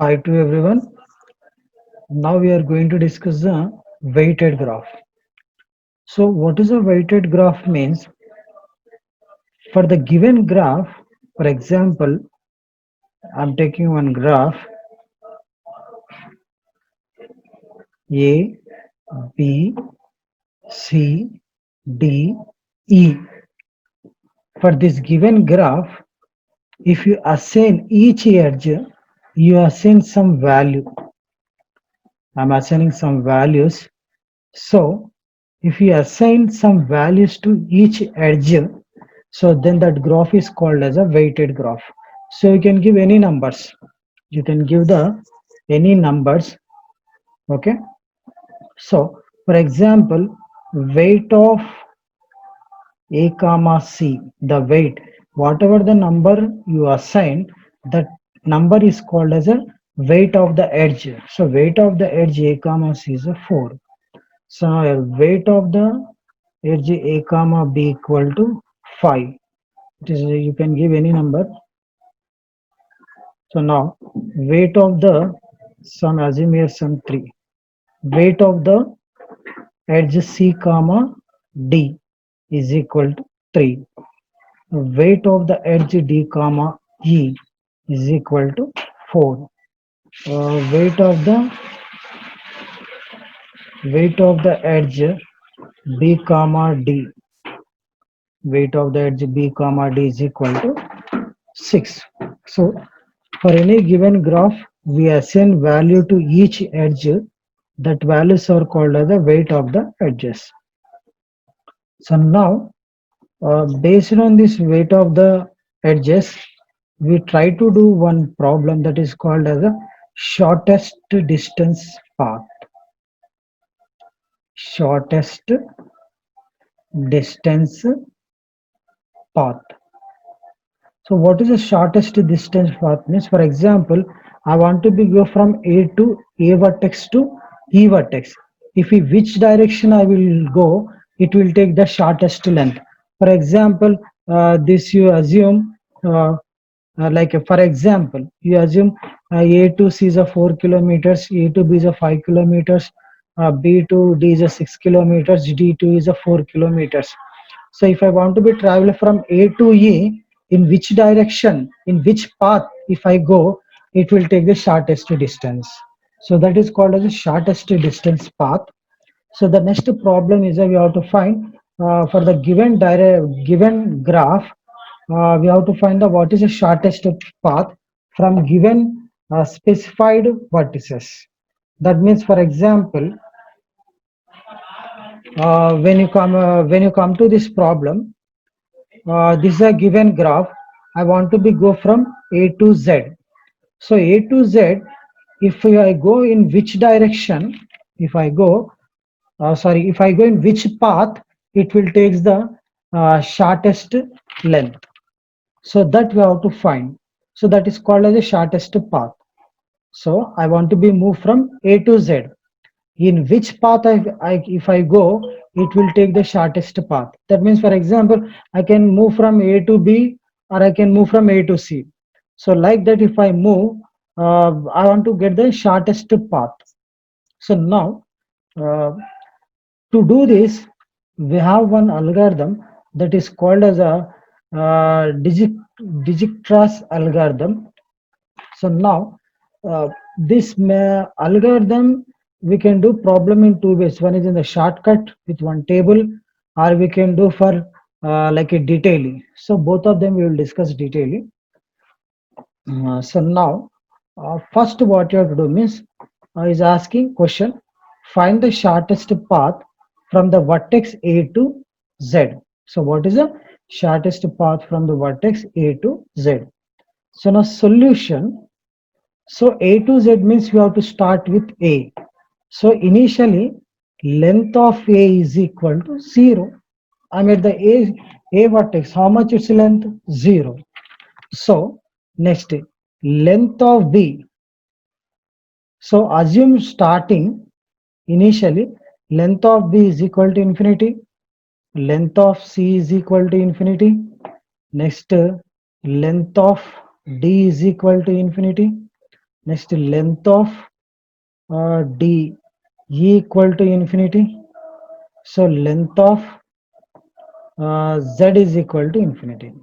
Hi to everyone. Now we are going to discuss the weighted graph. So what is a weighted graph means? For the given graph, for example, I'm taking one graph A, B, C, D, E. For this given graph, if you assign each edge, you assign some value. I'm assigning some values. So if you assign some values to each edge, so then that graph is called as a weighted graph. So you can give any numbers. You can give the any numbers. Okay. So for example, weight of A comma C, the weight, whatever the number you assign, that number is called as a weight of the edge. So weight of the edge A comma C is a 4. So now weight of the edge A comma B equal to 5. It is you can give any number. So now weight of the some assume here some 3. Weight of the edge C comma D is equal to 3. Weight of the edge D comma E is equal to 4. Weight of the edge B comma D, weight of the edge B comma D is equal to 6. So for any given graph, we assign value to each edge. That values are called as the weight of the edges. So now, based on this weight of the edges, we try to do one problem that is called as a shortest distance path. Shortest distance path. So what is the shortest distance path means? For example, I want to be go from A to A vertex to E vertex. If we which direction I will go, it will take the shortest length. For example, this you assume like for example, you assume A to C is a 4 kilometers, A to B is a 5 kilometers, B to D is a 6 kilometers, D to E is a 4 kilometers. So if I want to be travel from A to E, in which direction, in which path, if I go, it will take the shortest distance. So that is called as the shortest distance path. So the next problem is that we have to find for the given graph, we have to find the what is the shortest path from given specified vertices. That means, for example, when you come to this problem, this is a given graph. I want to be go from A to Z. So A to Z, if I go in which direction, if I go, if I go in which path, it will take the shortest length. So that we have to find. So that is called as the shortest path. So I want to be moved from A to Z. In which path if I go, it will take the shortest path. That means, for example, I can move from A to B or I can move from A to C. So like that, if I move, I want to get the shortest path. So now, to do this, we have one algorithm that is called as a Dijkstra's algorithm. So now, this algorithm, we can do problem in two ways. One is in the shortcut with one table, or we can do for like a detailing. So both of them we will discuss detailing. So now, first what you have to do means is asking question, find the shortest path from the vertex A to Z. So what is the shortest path from the vertex A to Z? So now solution. So A to Z means you have to start with A. So initially length of A is equal to 0. I'm at the A vertex. How much its length? 0. So next length of B. So assume starting initially length of B is equal to infinity. Length of C is equal to infinity. Next length of D is equal to infinity. Next, length of D equal to infinity. So length of Z is equal to infinity.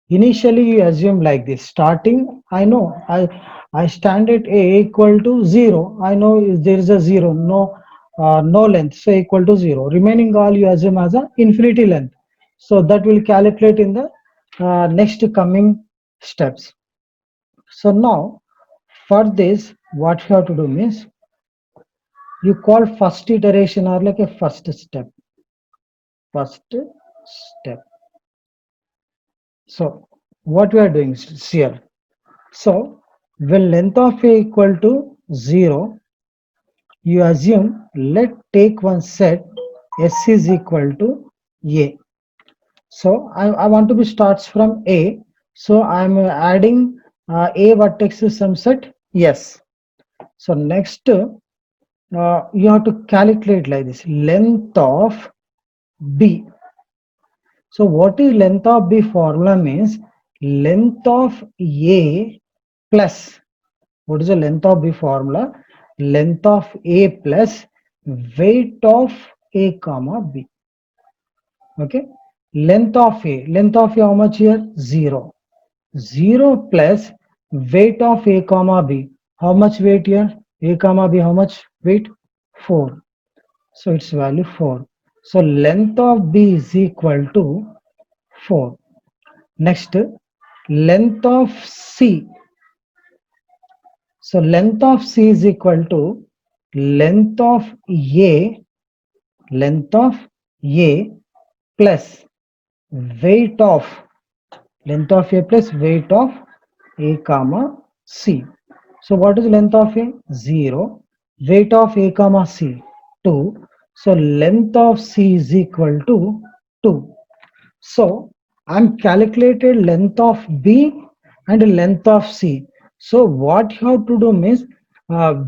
Initially, you assume like this. Starting, I know I stand at A equal to 0. I know there is a 0, no length, so equal to 0. Remaining all you assume as a infinity length. So that will calculate in the next coming steps. So now for this, what you have to do means you call first iteration or like a first step. First step. So what we are doing here. So when length of A equal to 0, you assume let take one set S is equal to A. So I want to be starts from A. So I'm adding A vertex to some set S. So next you have to calculate like this length of B. So what is length of B formula means length of A plus, what is the length of B formula? Length of A plus weight of A comma B. Okay. Length of A how much here? 0. 0 plus weight of A comma B. How much weight here? A comma B how much weight? 4. So its value 4. So length of B is equal to 4. Next, length of C. So length of C is equal to length of A, length of A plus weight of, length of A plus weight of A comma C. So what is length of A? 0. Weight of A comma C? 2. So length of C is equal to 2. So I'm calculated length of B and length of C. So what you have to do means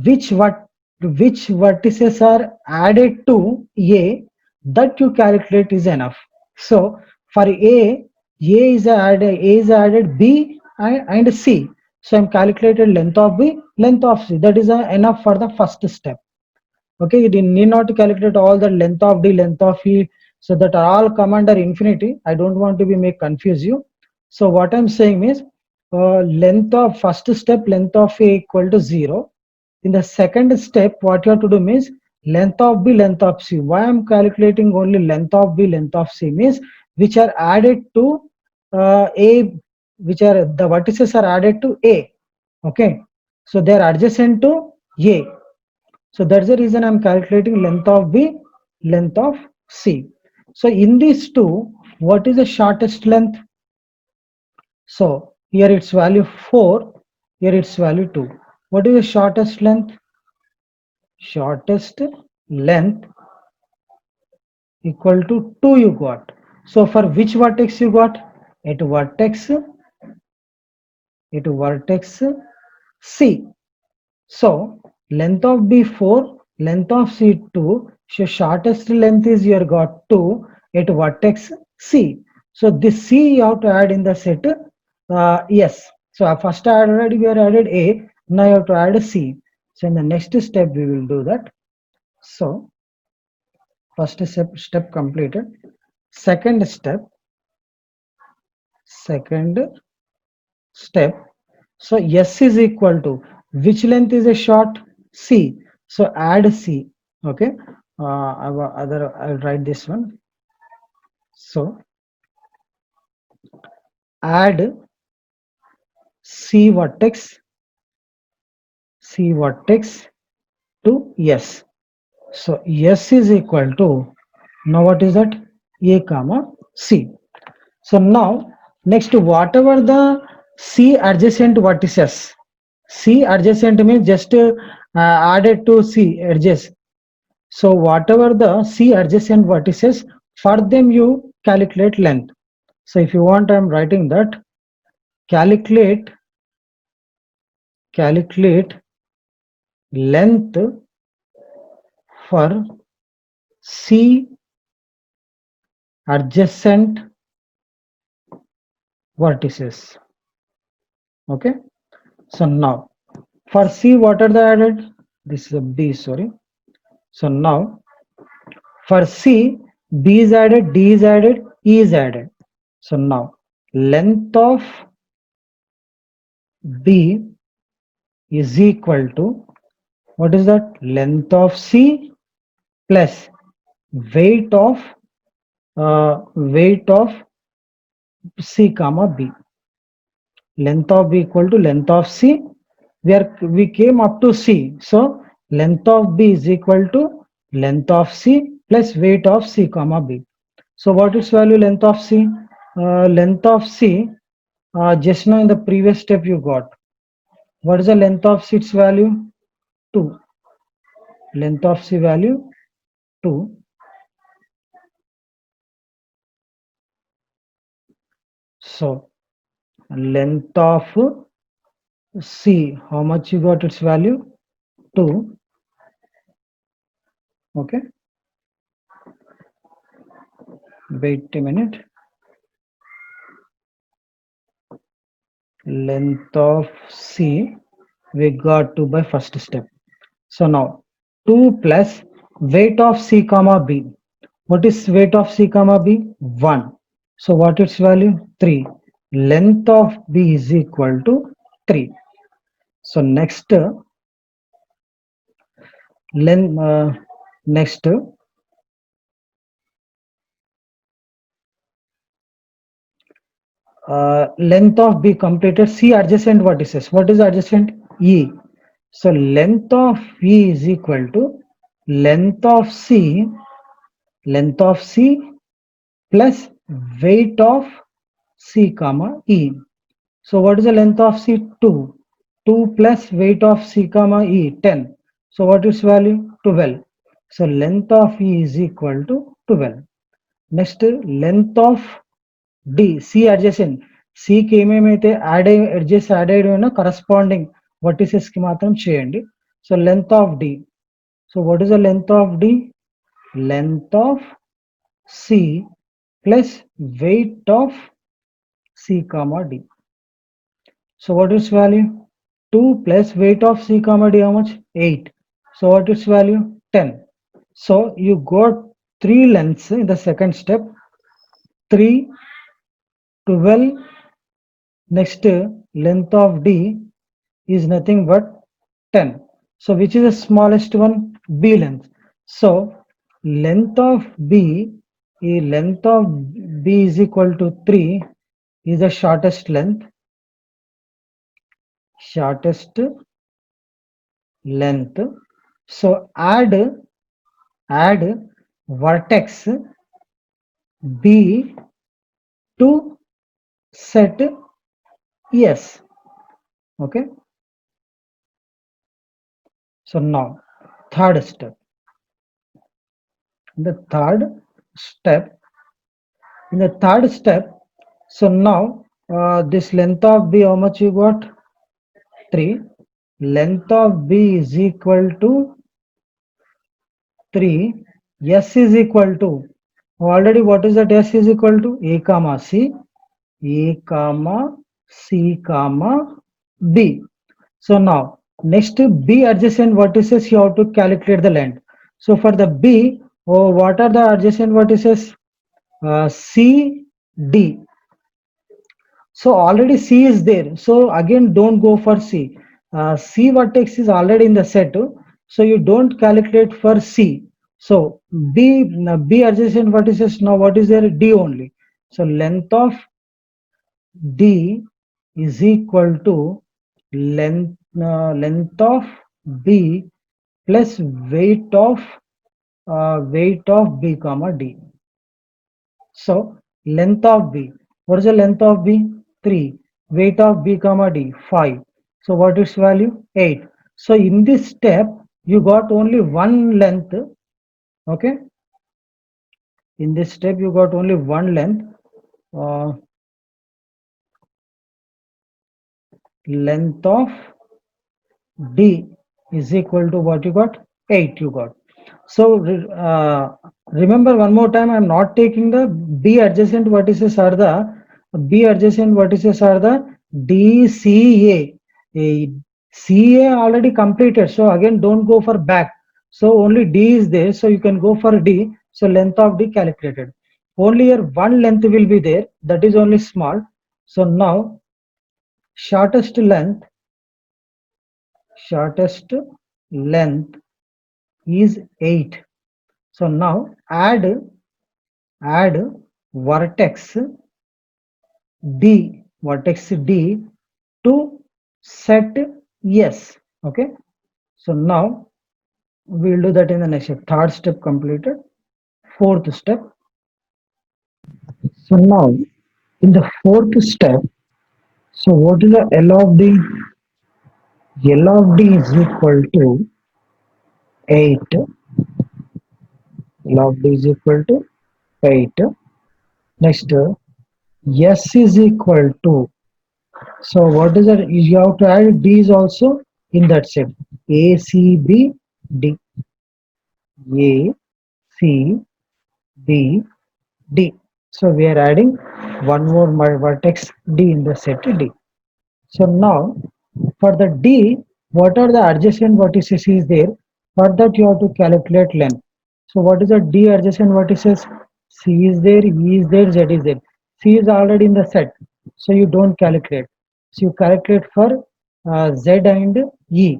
which vertices are added to A, that you calculate is enough. So for A is added B and C. So I'm calculated length of B, length of C. That is enough for the first step. Okay, you need not to calculate all the length of D, length of E, so that are all come under infinity. I don't want to be make confuse you. So what I'm saying is length of first step, length of A equal to 0. In the second step, what you have to do means length of B, length of C. Why I'm calculating only length of B, length of C means which are added to A, which are the vertices are added to A. Okay, so they are adjacent to A. So that's the reason I'm calculating length of B, length of C. So in these two, what is the shortest length? So here its value 4, here its value 2. What is the shortest length? Shortest length equal to 2 you got. So for which vertex you got? At vertex C. So length of B 4, length of C 2. So shortest length is here got 2 at vertex C. So this C you have to add in the set yes. So first already we are added A. Now you have to add C. So in the next step we will do that. So first step completed. Second step. So S is equal to which length is a short? C. So add C. Okay. I'll write this one. So add C vertex to S. So S is equal to, now what is that? A comma C. So now next, whatever the C adjacent vertices, C adjacent means just added to C edges. So whatever the C adjacent vertices, for them you calculate length. So if you want, I'm writing that calculate length for C adjacent vertices. Okay. So now For C, what are the added? This is a B, sorry. So now for C, B is added, D is added, E is added. So now length of B is equal to, what is that? Length of C plus weight of C comma B. Length of B equal to length of C. We came up to C. So length of B is equal to length of C plus weight of C comma B. So what is value length of C? Length of C, just now in the previous step you got. What is the length of C? Its value 2. Length of C value 2. So length of C, how much you got its value? 2. Okay. Wait a minute. Length of C, we got 2 by first step. So now 2 plus weight of C comma B. What is weight of C comma B? 1. So what its value? 3. Length of B is equal to 3. So next next length of B completed. C adjacent vertices. What is adjacent? E. So length of E is equal to length of C plus weight of C comma E. So what is the length of C? 2. 2 plus weight of C comma E, 10. So what is value? 12. So length of E is equal to 12. Next, length of D, C adjacent. C కి ఏమేమైతే edges add అయ్యాడో corresponding vertices కి మాత్రం చేయండి. So length of D. So what is the length of D? Length of C plus weight of C comma D. So what is value? 2 plus weight of C comma D, how much? 8. So what is value? 10. So you got 3 lengths in the second step. 3, 12. Next length of D is nothing but 10. So which is the smallest one? B length. So length of B is equal to 3 is the shortest length. So add vertex B to set S. Okay. So now third step. In the third step, so now this length of B, how much you got? 3. Length of B is equal to 3. S is equal to, already what is that? S is equal to A comma C comma B. So now next B adjacent vertices you have to calculate the length. So for the B, what are the adjacent vertices? C, D. So already C is there. So again don't go for C. C vertex is already in the set. So you don't calculate for C. So B adjacent vertices, now what is there? D only. So length of D is equal to length of B plus weight of B comma D. So length of B, what is the length of B? 3. Weight of B comma D, 5. So what is value? 8. So in this step you got only one length. Okay, in this step you got only one length. Length of D is equal to what you got? 8 you got. So remember one more time, I am not taking the B adjacent vertices are the DCA. CA already completed, so again don't go for back. So only D is there, so you can go for D. So length of D calculated. Only here one length will be there, that is only small. So now shortest length is 8. So now add vertex D to set yes. Okay. So now we'll do that in the next step. Third step completed. Fourth step. So now in the fourth step, so what is the L of D? L of D is equal to 8. L of D is equal to 8. Next, S is equal to, so what is that? You have to add D is also in that set. A, C, B, D. A, C, B, D. So we are adding one more vertex D in the set D. So now for the D, what are the adjacent vertices is there? For that you have to calculate length. So what is the D adjacent vertices? C is there, E is there, Z is there. C is already in the set, so you don't calculate. So you calculate for Z and E.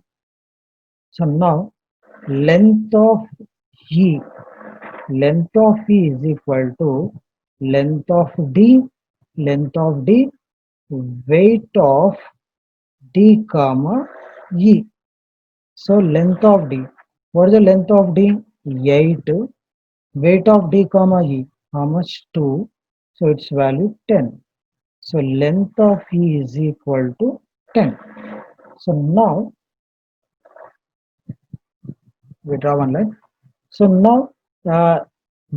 So now length of E, length of E is equal to length of D, weight of D comma E. So length of D. What is the length of D? 8. Weight of D comma E. How much? 2. So its value 10. So length of E is equal to 10. So now we draw one line. So now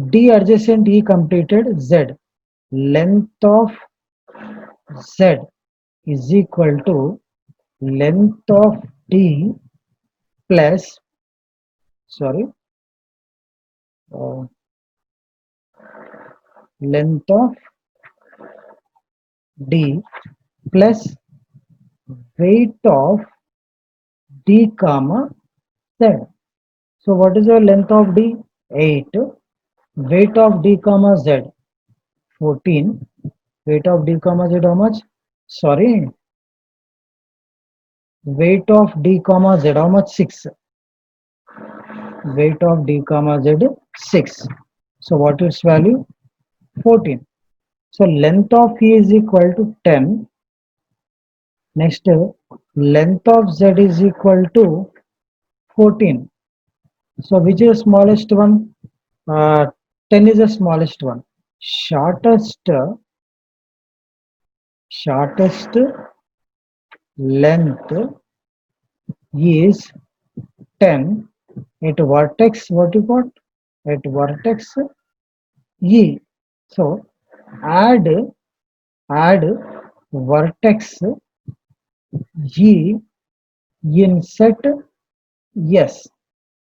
D adjacent E completed Z. Length of Z is equal to length of D plus, sorry, uh, length of D plus weight of D comma Z. So what is the length of D? 8. Weight of D comma Z 14. Weight of D comma Z how much? Sorry. Weight of D comma Z how much? 6. Weight of D comma Z 6. So what is value? 14. So length of E is equal to 10. Next, length of Z is equal to 14. So which is the smallest one? 10 is the smallest one. Shortest length is 10 at vertex, what you got? At vertex E. So add vertex E in set yes.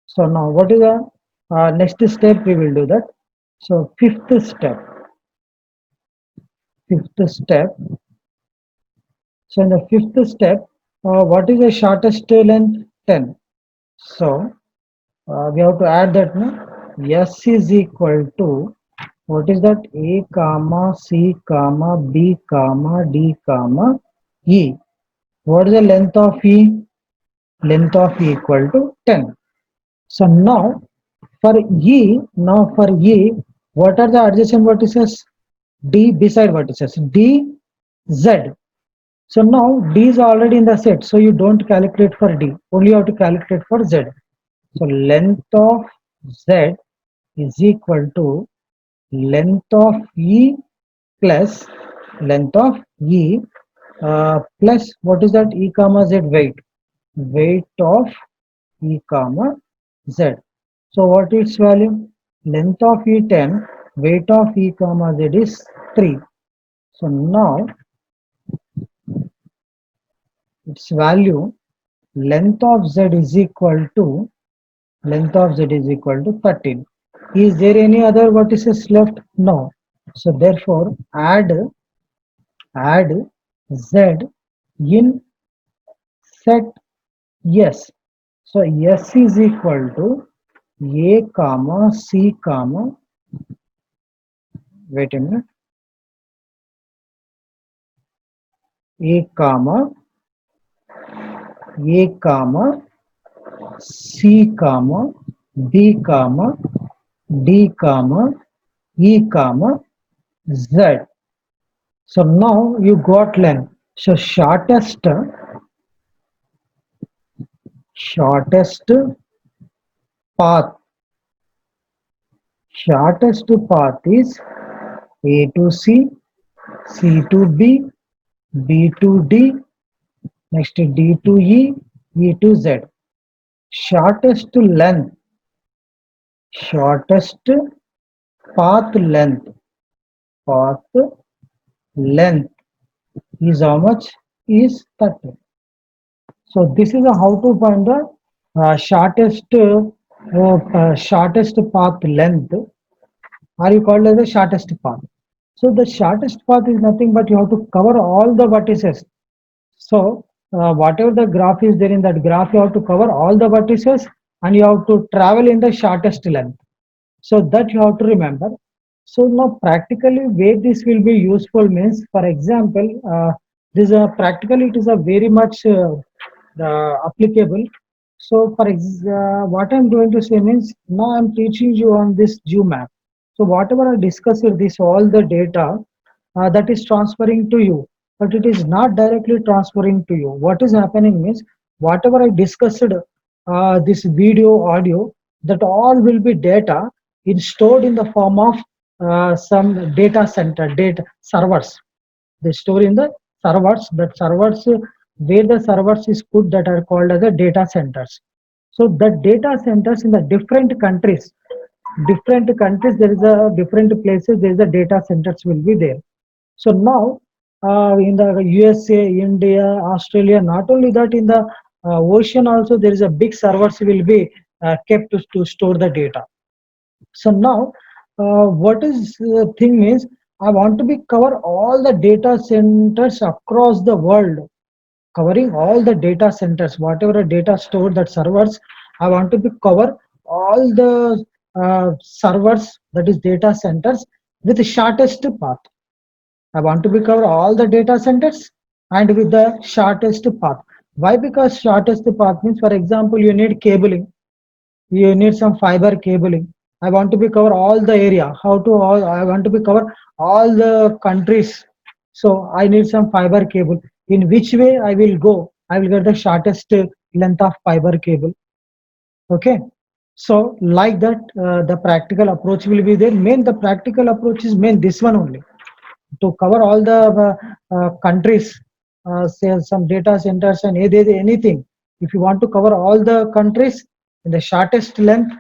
So now what is the next step? We will do that. So fifth step. So in the fifth step, what is the shortest length? 10. So we have to add that now. S is equal to, what is that? A comma C comma B comma D comma E. What is the length of E? Length of E equal to 10. So now for E, what are the adjacent vertices? D beside vertices. D, Z. So now D is already in the set, so you don't calculate for D. Only you have to calculate for Z. So length of Z is equal to length of E plus length of E plus what is that? E comma Z weight. Weight of E comma Z. So what is value? Length of E 10, weight of E comma Z is 3. So now its value, length of Z is equal to 13. Is there any other vertices left? No. So therefore add Z in set Yes. So S is equal to A comma C comma, wait a minute, A comma A comma C comma B comma D comma E comma Z. So now you got length. So shortest path shortest path is A to C, C to B, B to D, next D to E, E to Z. Shortest length, shortest path length is how much? Is 30. So this is how to find the shortest path length, or you call it as the shortest path. So the shortest path is nothing but you have to cover all the vertices. So whatever the graph is there, in that graph you have to cover all the vertices and you have to travel in the shortest length. So that you have to remember. So now practically where this will be useful means, for example, this practically it is a very much applicable. So what I'm going to say means, now I'm teaching you on this GeoMap. So whatever I discussed, this all the data that is transferring to you, but it is not directly transferring to you. What is happening means, whatever I discussed, this video, audio, that all will be data stored in the form of some data center, data servers. They store in the servers. That servers, where the servers is put, that are called as the data centers. So the data centers in the different countries, there is a different places, there is a data centers will be there. So now in the USA, India, Australia, not only that, in the ocean also there is a big servers will be kept to store the data. So now what is the thing means, I want to be cover all the data centers across the world, covering all the data centers, whatever data stored, that servers, I want to be cover all the servers, that is data centers, with the shortest path. I want to be cover all the data centers and with the shortest path. Why? Because shortest path means, for example, you need cabling, you need some fiber cabling. I want to be cover all the area. How to all? I want to be cover all the countries. So I need some fiber cable. In which way I will go? I will get the shortest length of fiber cable. Okay. So like that, the practical approach will be there. Main the practical approach is main this one only, to cover all the countries, say some data centers and anything. If you want to cover all the countries in the shortest length,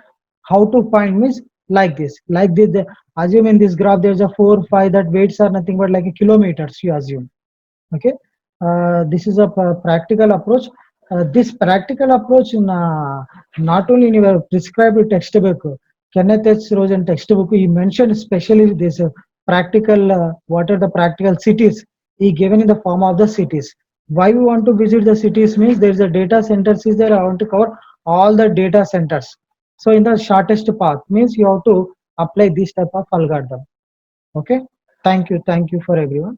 how to find means like this. Like this, assume in this graph there's a 4, 5, that weights are nothing but like a kilometers, you assume. Okay. This is a practical approach. This practical approach in, not only in your prescribed textbook, Kenneth H. Rosen textbook, he mentioned especially this practical, what are the practical cities he given in the form of the cities. Why we want to visit the cities means, there is a data centers is there, I want to cover all the data centers. So in the shortest path means, you have to apply this type of algorithm. Okay. Thank you for everyone.